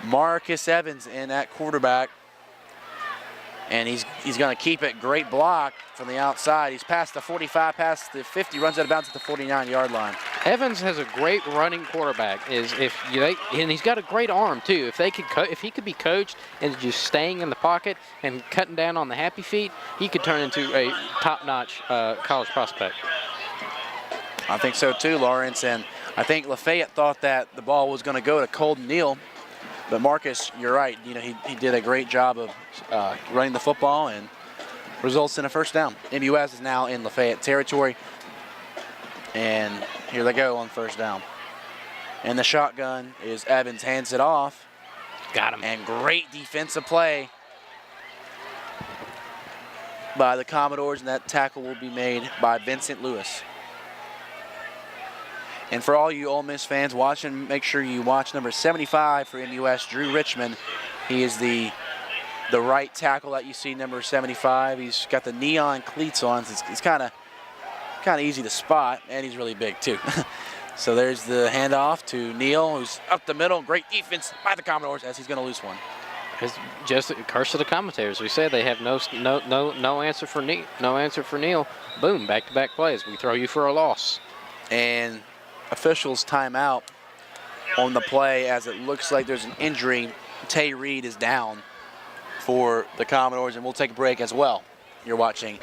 Marcus Evans in at quarterback, and he's going to keep it. Great block from the outside. He's past the 45, past the 50, runs out of bounds at the 49-yard line. Evans has a great running quarterback. And he's got a great arm too. If he could be coached and just staying in the pocket and cutting down on the happy feet, he could turn into a top-notch college prospect. I think so too, Lawrence. And I think Lafayette thought that the ball was going to go to Colton Neal. But Marcus, you're right. You know, he did a great job of running the football and results in a first down. MUS is now in Lafayette territory. And here they go on first down. And the shotgun is Evans, hands it off. Got him. And great defensive play by the Commodores, and that tackle will be made by Vincent Lewis. And for all you Ole Miss fans watching, make sure you watch number 75 for MUS, Drew Richmond. He is the right tackle that you see, number 75. He's got the neon cleats on. So it's kind of easy to spot, and he's really big too. So there's the handoff to Neal, who's up the middle. Great defense by the Commodores as he's going to lose one. It's just a curse of the commentators. We said they have no answer for Neal. No answer for Neal. Boom, back-to-back plays. We throw you for a loss. And officials timeout on the play as it looks like there's an injury. Tay Reed is down for the Commodores, and we'll take a break as well. You're watching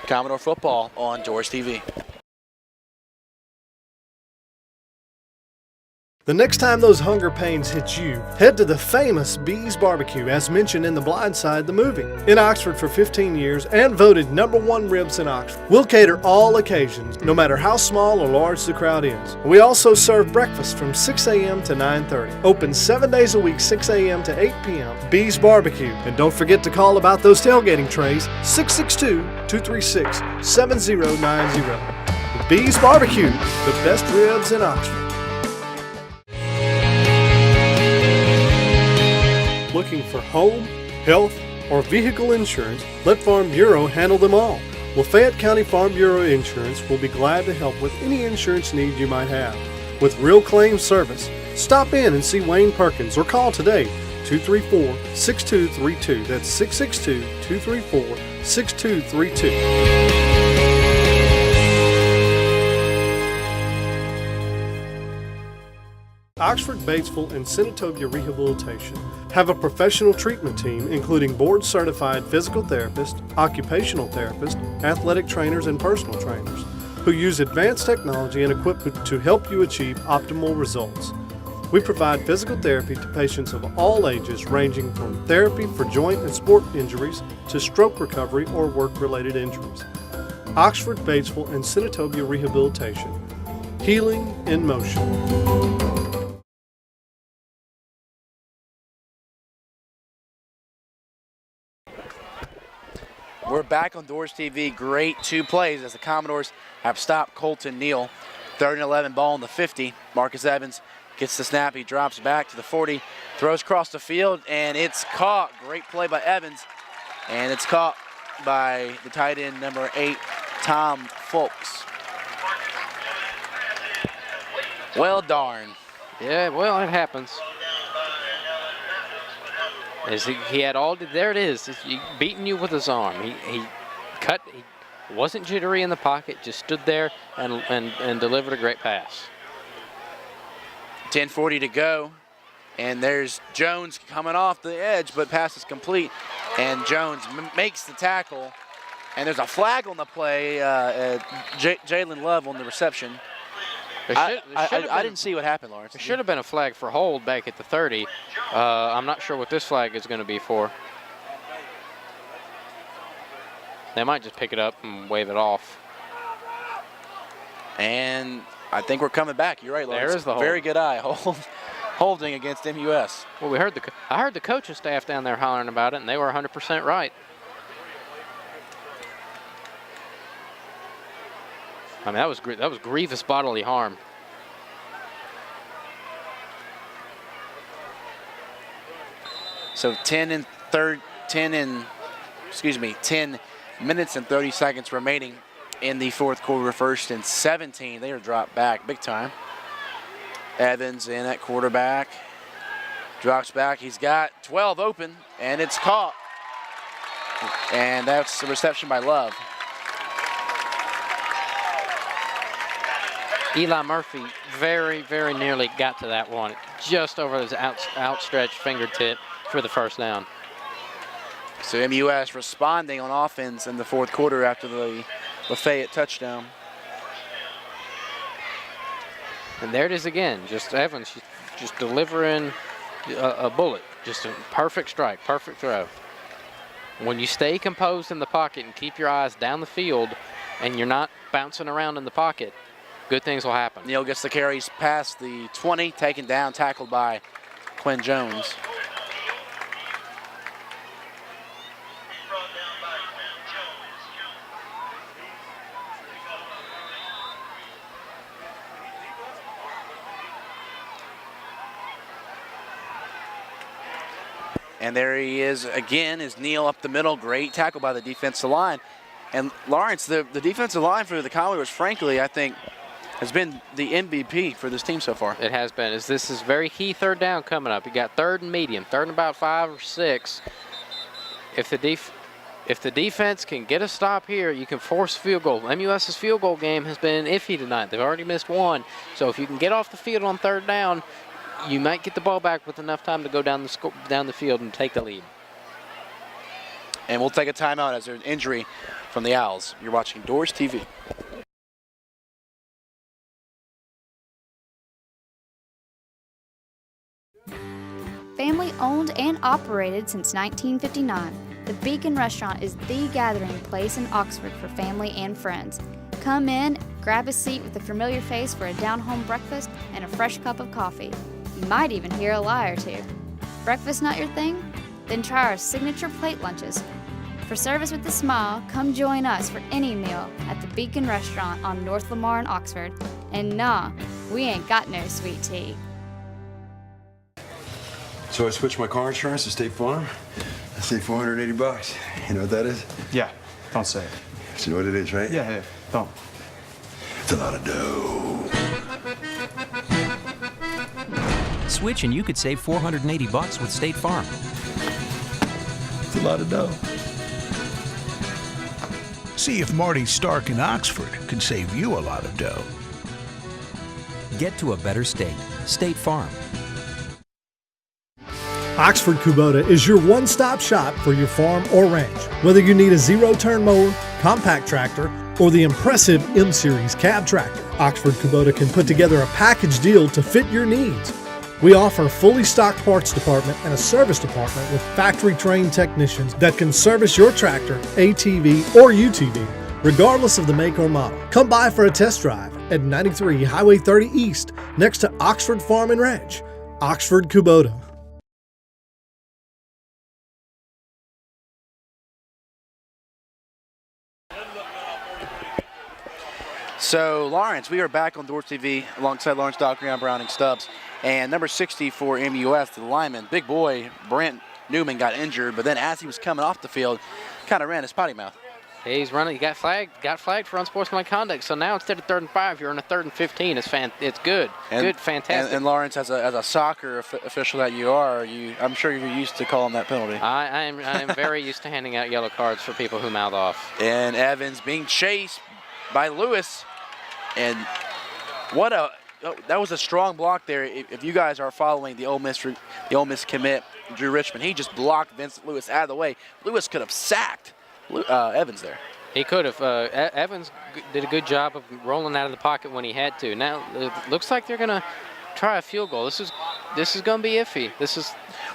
Commodore football on DoresTV. The next time those hunger pains hit you, head to the famous Bees Barbecue, as mentioned in The Blind Side, the movie. In Oxford for 15 years and voted #1 ribs in Oxford. We'll cater all occasions, no matter how small or large the crowd is. We also serve breakfast from 6 a.m. to 9:30. Open 7 days a week, 6 a.m. to 8 p.m. Bees Barbecue. And don't forget to call about those tailgating trays, 662-236-7090. The Bees Barbecue, the best ribs in Oxford. Looking for home, health, or vehicle insurance, let Farm Bureau handle them all. Lafayette County Farm Bureau Insurance will be glad to help with any insurance need you might have. With real claim service, stop in and see Wayne Perkins or call today, 234-6232. That's 662-234-6232. Oxford, Batesville, and Senatobia Rehabilitation have a professional treatment team including board-certified physical therapists, occupational therapists, athletic trainers, and personal trainers who use advanced technology and equipment to help you achieve optimal results. We provide physical therapy to patients of all ages, ranging from therapy for joint and sport injuries to stroke recovery or work-related injuries. Oxford, Batesville, and Senatobia Rehabilitation. Healing in motion. We're back on DoresTV. Great two plays as the Commodores have stopped Colton Neal. 3rd and 11, ball in the 50. Marcus Evans gets the snap. He drops back to the 40, throws across the field, and it's caught. Great play by Evans, and it's caught by the tight end, number 8, Tom Folks. Well, darn. Yeah, well, it happens. As he had all, there it is. He beating you with his arm. He cut. He wasn't jittery in the pocket. Just stood there and delivered a great pass. 10:40 to go, and there's Jones coming off the edge, but pass is complete, and Jones makes the tackle, and there's a flag on the play. Jalen Love on the reception. I didn't see what happened, Lawrence. There should have been a flag for hold back at the 30. I'm not sure what this flag is going to be for. They might just pick it up and wave it off. And I think we're coming back. You're right, Lawrence. There is the hold. Very good eye. Holding against MUS. Well, I heard the coaching staff down there hollering about it, and they were 100% right. I mean, that was grievous bodily harm. So 10 minutes and 30 seconds remaining in the fourth quarter. 1st and 17. They are dropped back big time. Evans in at quarterback. Drops back. He's got 12 open, and it's caught. And that's the reception by Love. Eli Murphy very, very nearly got to that one, just over his outstretched fingertip for the first down. So MUS responding on offense in the fourth quarter after the Lafayette touchdown. And there it is again, just Evans just delivering a bullet, just a perfect strike, perfect throw. When you stay composed in the pocket and keep your eyes down the field and you're not bouncing around in the pocket, good things will happen. Neal gets the carries past the 20, taken down, tackled by Quinn Jones. And there he is again, is Neal up the middle. Great tackle by the defensive line. And Lawrence, the defensive line for the Commodores, frankly, I think, has been the MVP for this team so far. It has been. This is very key 3rd down coming up. You got 3rd and medium, 3rd and about 5 or 6. If the defense can get a stop here, you can force a field goal. MUS's field goal game has been iffy tonight. They've already missed one. So if you can get off the field on 3rd down, you might get the ball back with enough time to go down the field and take the lead. And we'll take a timeout as there's an injury from the Owls. You're watching DoresTV. Family owned and operated since 1959, the Beacon Restaurant is the gathering place in Oxford for family and friends. Come in, grab a seat with a familiar face for a down-home breakfast and a fresh cup of coffee. You might even hear a lie or two. Breakfast not your thing? Then try our signature plate lunches. For service with a smile, come join us for any meal at the Beacon Restaurant on North Lamar in Oxford. And nah, we ain't got no sweet tea. So I switched my car insurance to State Farm. I saved $480. You know what that is? Yeah, don't say it. So you know what it is, right? Yeah, don't. It's a lot of dough. Switch and you could save $480 with State Farm. It's a lot of dough. See if Marty Stark in Oxford can save you a lot of dough. Get to a better state. State Farm. Oxford Kubota is your one-stop shop for your farm or ranch. Whether you need a zero-turn mower, compact tractor, or the impressive M-Series cab tractor, Oxford Kubota can put together a package deal to fit your needs. We offer a fully stocked parts department and a service department with factory-trained technicians that can service your tractor, ATV, or UTV, regardless of the make or model. Come by for a test drive at 93 Highway 30 East, next to Oxford Farm and Ranch. Oxford Kubota. So, Lawrence, we are back on DoresTV alongside Lawrence Dockery and Browning Stubbs. And number 60 for MUS, the lineman, big boy, Brent Newman, got injured, but then as he was coming off the field, kind of ran his potty mouth. He's running. He got flagged for unsportsmanlike conduct. So now instead of 3rd and 5, you're on a 3rd and 15. It's good. Fantastic. And Lawrence, as a soccer official that you are, I'm sure you're used to calling that penalty. I am very used to handing out yellow cards for people who mouth off. And Evans being chased by Lewis, and that was a strong block there. If you guys are following the Ole Miss commit, Drew Richmond, he just blocked Vincent Lewis out of the way. Lewis could have sacked Evans there. He could have. Evans did a good job of rolling out of the pocket when he had to. Now it looks like they're going to try a field goal. This is going to be iffy.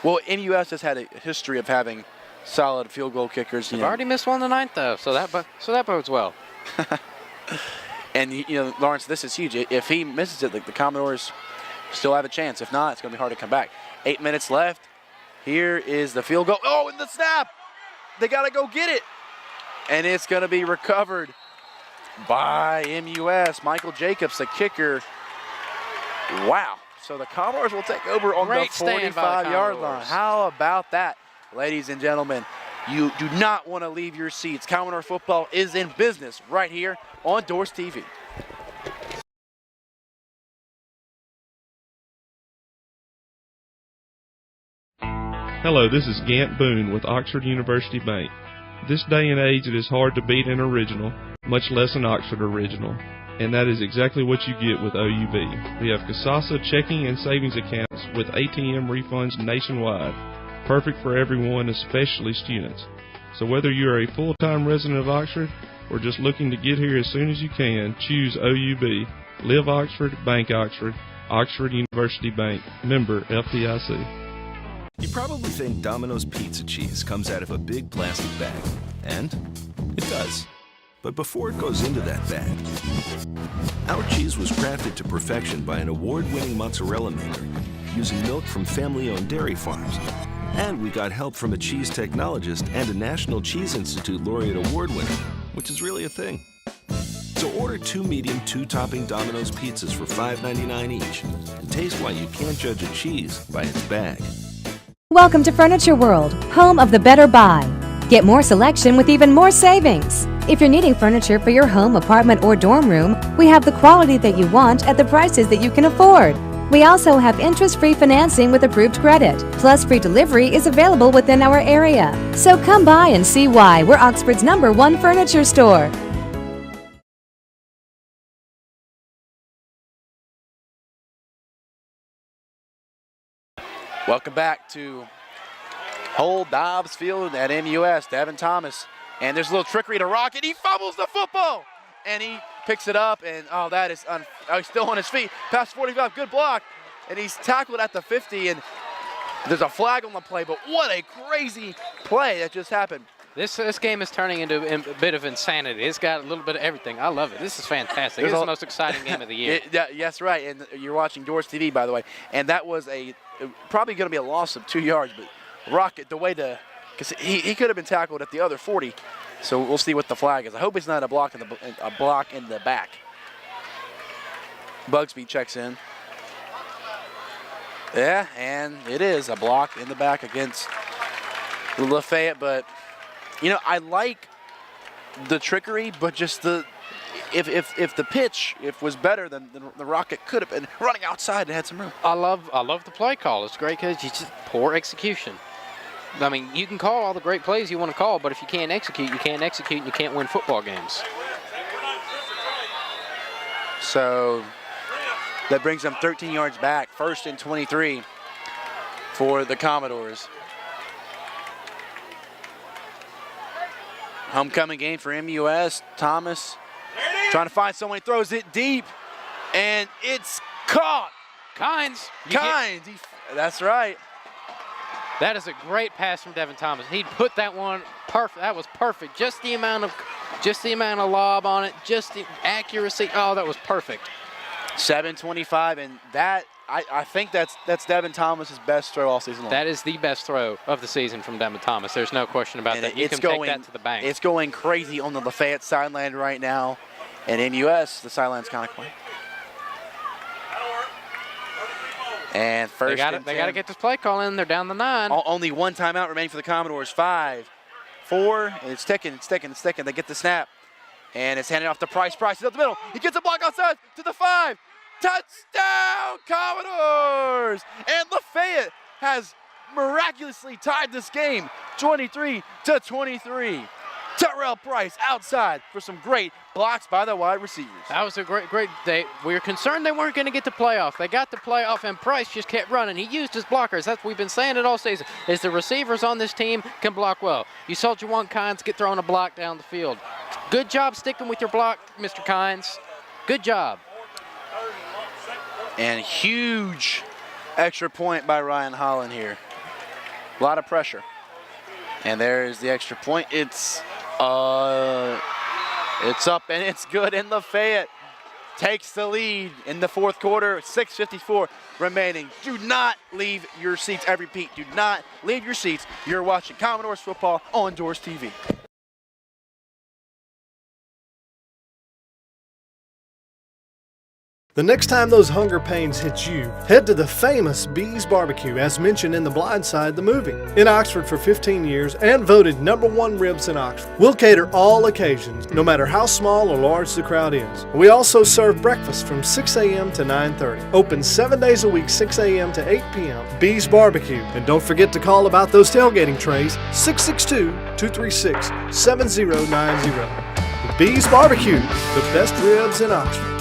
Well, MUS has had a history of having solid field goal kickers. They've already missed one tonight, though, so that bodes well. And Lawrence, this is huge. If he misses it, the Commodores still have a chance. If not, it's going to be hard to come back. 8 minutes left. Here is the field goal. Oh, and the snap! They got to go get it. And it's going to be recovered by MUS. Michael Jacobs, the kicker. Wow. So the Commodores will take over on the 45-yard line. How about that, ladies and gentlemen? You do not want to leave your seats. Commodore football is in business right here on DoresTV. Hello, this is Gant Boone with Oxford University Bank. This day and age, it is hard to beat an original, much less an Oxford original, and that is exactly what you get with OUB. We have Kasasa checking and savings accounts with ATM refunds nationwide, perfect for everyone, especially students. So whether you are a full-time resident of Oxford or just looking to get here as soon as you can, choose OUB. Live Oxford, Bank Oxford, Oxford University Bank, member FDIC. You probably think Domino's pizza cheese comes out of a big plastic bag. And it does. But before it goes into that bag, our cheese was crafted to perfection by an award-winning mozzarella maker using milk from family-owned dairy farms. And we got help from a cheese technologist and a National Cheese Institute laureate award winner, which is really a thing. So order 2 medium, 2-topping Domino's pizzas for $5.99 each and taste why you can't judge a cheese by its bag. Welcome to Furniture World, home of the better buy. Get more selection with even more savings. If you're needing furniture for your home, apartment, or dorm room, we have the quality that you want at the prices that you can afford. We also have interest-free financing with approved credit, plus free delivery is available within our area. So come by and see why we're Oxford's #1 furniture store. Welcome back to Old Dobbs Field at MUS. Devin Thomas, and there's a little trickery to Rocket. He fumbles the football, and he picks it up, and that is he's still on his feet. Past 45, good block, and he's tackled at the 50, and there's a flag on the play, but what a crazy play that just happened. This game is turning into a bit of insanity. It's got a little bit of everything. I love it. This is fantastic. This is the most exciting game of the year. Yes, right, and you're watching DoresTV, by the way, and that was probably going to be a loss of 2 yards, but Rocket, because he could have been tackled at the other 40, so we'll see what the flag is. I hope it's not a block in the back. Bugsby checks in. Yeah, and it is a block in the back against Lafayette, but I like the trickery, but just if the pitch was better, then the Rocket could have been running outside and had some room. I love the play call. It's great because it's just poor execution. I mean, you can call all the great plays you want to call, but if you can't execute, you can't execute, and you can't win football games. So That brings them 13 yards back. 1st and 23 for the Commodores. Homecoming game for MUS. Thomas trying to find someone. He throws it deep, and it's caught. Kynes. That's right. That is a great pass from Devin Thomas. He put that one perfect. That was perfect. Just the amount of lob on it, just the accuracy. Oh, that was perfect. 7:25, and that I think that's Devin Thomas's best throw all season long. That is the best throw of the season from Devin Thomas. There's no question about that. You can take that to the bank. It's going crazy on the Lafayette sideline right now, and MUS, the sideline's kind of quiet. And first, they got to get this play call in. They're down the 9. Only one timeout remaining for the Commodores. 5, 4, and it's ticking. They get the snap, and it's handed off to Price. Price is up the middle. He gets a block outside to the 5. Touchdown, Commodores! And Lafayette has miraculously tied this game, 23-23. Terrell Price outside for some great blocks by the wide receivers. That was a great day. We were concerned they weren't going to get the playoff. They got the playoff, and Price just kept running. He used his blockers. That's what we've been saying it all season, is the receivers on this team can block well. You saw Juwan Kynes get thrown a block down the field. Good job sticking with your block, Mr. Kynes. Good job. And huge extra point by Ryan Holland here. A lot of pressure. And there's the extra point. It's up and it's good, and Lafayette takes the lead in the 4th quarter. 6:54 remaining. Do not leave your seats. I repeat, do not leave your seats. You're watching Commodores football on DoresTV. The next time those hunger pains hit you, head to the famous Bees Barbecue, as mentioned in The Blind Side, the movie. In Oxford for 15 years and voted #1 ribs in Oxford. We'll cater all occasions, no matter how small or large the crowd is. We also serve breakfast from 6 a.m. to 9:30. Open 7 days a week, 6 a.m. to 8 p.m. Bees Barbecue. And don't forget to call about those tailgating trays, 662-236-7090. Bees Barbecue, the best ribs in Oxford.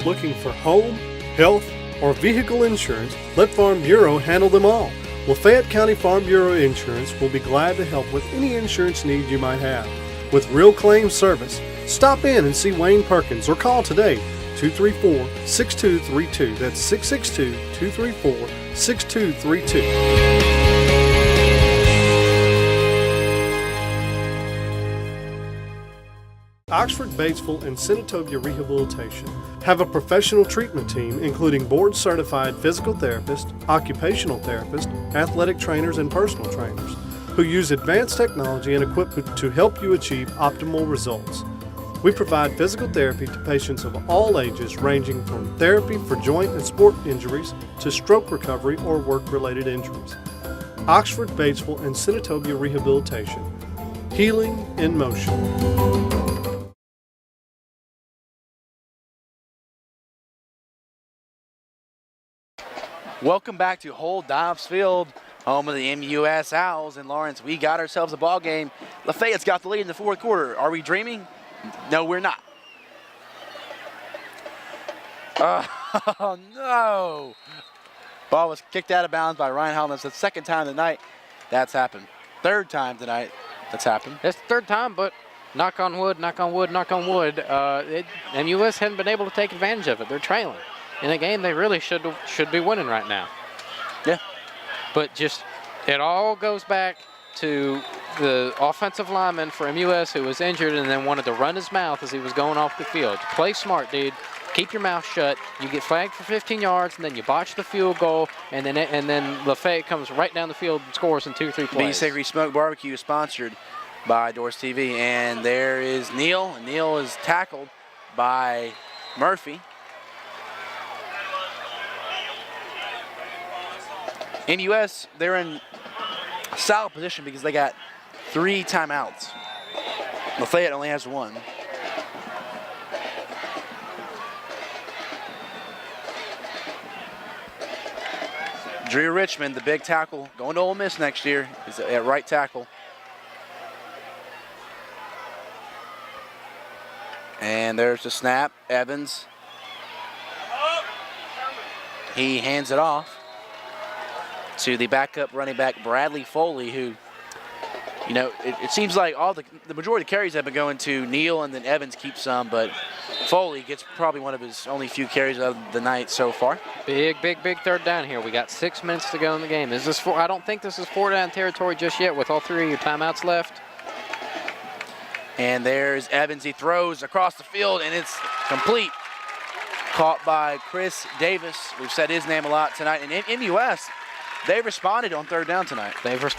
Looking for home, health, or vehicle insurance, let Farm Bureau handle them all. Lafayette County Farm Bureau Insurance will be glad to help with any insurance need you might have. With real claim service, stop in and see Wayne Perkins or call today, 234-6232. That's 662-234-6232. Oxford, Batesville, and Senatobia Rehabilitation have a professional treatment team including board-certified physical therapists, occupational therapists, athletic trainers, and personal trainers who use advanced technology and equipment to help you achieve optimal results. We provide physical therapy to patients of all ages, ranging from therapy for joint and sport injuries to stroke recovery or work-related injuries. Oxford, Batesville, and Senatobia Rehabilitation. Healing in motion. Welcome back to Old Dobbs Field, home of the MUS Owls. And Lawrence, we got ourselves a ball game. Lafayette's got the lead in the 4th quarter. Are we dreaming? No, we're not. Oh, no. Ball was kicked out of bounds by Ryan Holland. It's the 2nd time tonight that's happened. 3rd time tonight that's happened. It's the 3rd time, but knock on wood, knock on wood, knock on wood. MUS hadn't been able to take advantage of it. They're trailing. In a game they really should be winning right now. Yeah. But just it all goes back to the offensive lineman for MUS who was injured and then wanted to run his mouth as he was going off the field. Play smart, dude. Keep your mouth shut. You get flagged for 15 yards, and then you botch the field goal, and then Lafayette comes right down the field and scores in 2-3 plays. Beef Hickory Smoke Barbecue is sponsored by DoresTV, and there is Neal. Neal is tackled by Murphy. MUS, they're in a solid position because they got 3 timeouts. Lafayette only has 1. Drew Richmond, the big tackle, going to Ole Miss next year, is at right tackle. And there's the snap. Evans. He hands it off to the backup running back, Bradley Foley, who, you know, it seems like the majority of carries have been going to Neal, and then Evans keeps some, but Foley gets probably one of his only few carries of the night so far. Big third down here. We got 6 minutes to go in the game. Is this I don't think this is 4-down territory just yet with all 3 of your timeouts left. And there's Evans. He throws across the field, and it's complete. Caught by Chris Davis. We've said his name a lot tonight. And in MUS, they responded on third down tonight. They've responded.